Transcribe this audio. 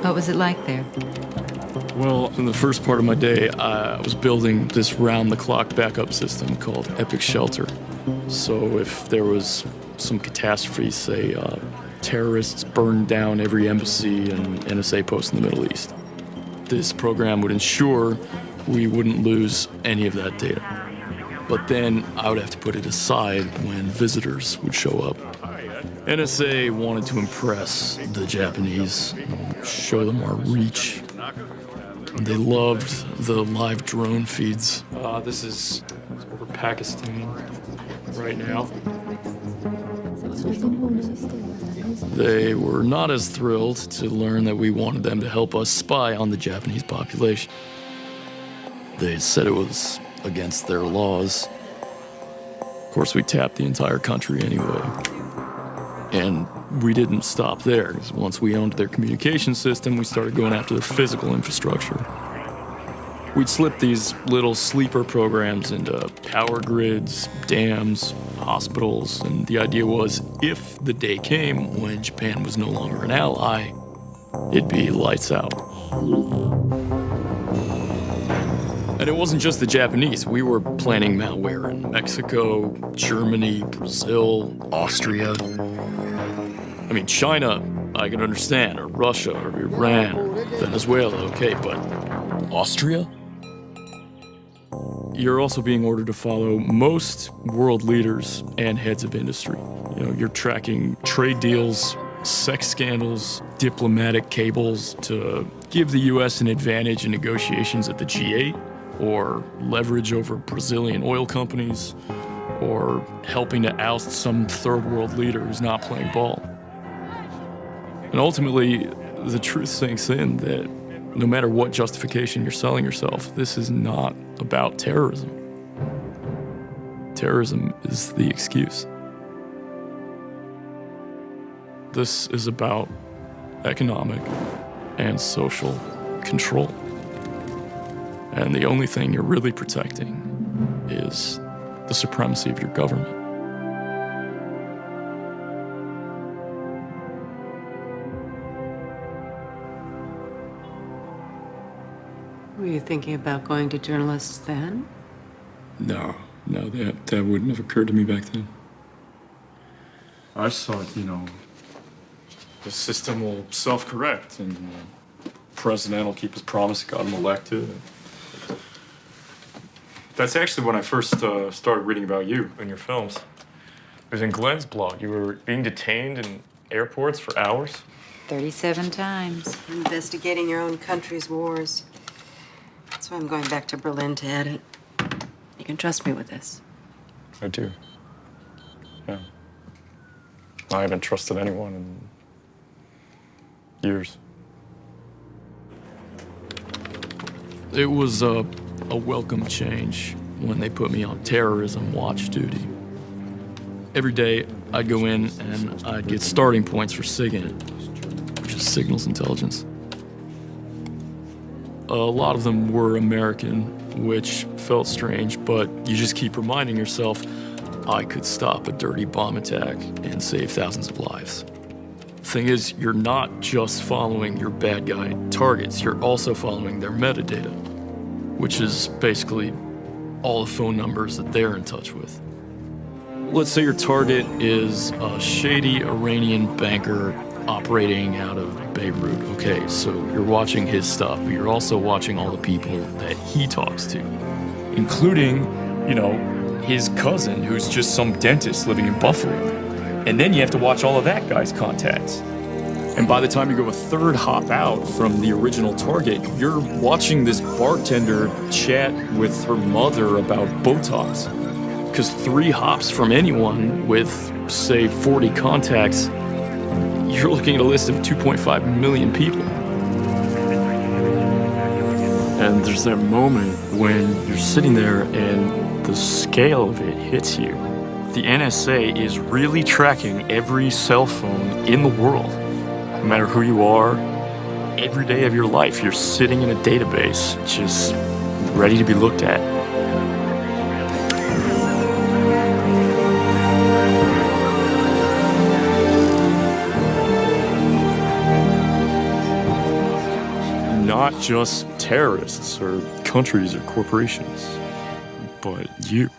What was it like there? Well, in the first part of my day, I was building this round-the-clock backup system called Epic Shelter. So if there was some catastrophe, say terrorists burned down every embassy and NSA post in the Middle East, this program would ensure we wouldn't lose any of that data. But then I would have to put it aside when visitors would show up. NSA wanted to impress the Japanese, show them our reach. They loved the live drone feeds. This is over Pakistan right now. They were not as thrilled to learn that we wanted them to help us spy on the Japanese population. They said it was against their laws. Of course, we tapped the entire country anyway. And we didn't stop there, because once we owned their communication system, we started going after their physical infrastructure. We'd slip these little sleeper programs into power grids, dams, hospitals, and the idea was if the day came when Japan was no longer an ally, it'd be lights out. And it wasn't just the Japanese. We were planning malware in Mexico, Germany, Brazil, Austria. I mean, China, I can understand, or Russia, or Iran, Venezuela, okay, but Austria? You're also being ordered to follow most world leaders and heads of industry. You know, you're tracking trade deals, sex scandals, diplomatic cables to give the U.S. an advantage in negotiations at the G8, or leverage over Brazilian oil companies, or helping to oust some third world leader who's not playing ball. And ultimately, the truth sinks in that no matter what justification you're selling yourself, this is not about terrorism. Terrorism is the excuse. This is about economic and social control. And the only thing you're really protecting is the supremacy of your government. Were you thinking about going to journalists then? No, that wouldn't have occurred to me back then. I just thought, the system will self-correct and the president will keep his promise, got him elected. That's actually when I first started reading about you and your films. It was in Glenn's blog. You were being detained in airports for hours. 37 times. Investigating your own country's wars. That's why I'm going back to Berlin to edit. You can trust me with this. I do. Yeah. I haven't trusted anyone in years. It was a welcome change when they put me on terrorism watch duty. Every day, I'd go in and I'd get starting points for SIGINT, which is signals intelligence. A lot of them were American, which felt strange, but you just keep reminding yourself, I could stop a dirty bomb attack and save thousands of lives. Thing is, you're not just following your bad guy targets, you're also following their metadata, which is basically all the phone numbers that they're in touch with. Let's say your target is a shady Iranian banker operating out of Beirut. Okay, so you're watching his stuff, but you're also watching all the people that he talks to, including, his cousin who's just some dentist living in Buffalo. And then you have to watch all of that guy's contacts. And by the time you go a third hop out from the original target, you're watching this bartender chat with her mother about Botox. Because 3 hops from anyone with, say, 40 contacts, you're looking at a list of 2.5 million people. And there's that moment when you're sitting there and the scale of it hits you. The NSA is really tracking every cell phone in the world. No matter who you are, every day of your life, you're sitting in a database just ready to be looked at. not just terrorists or countries or corporations, but you.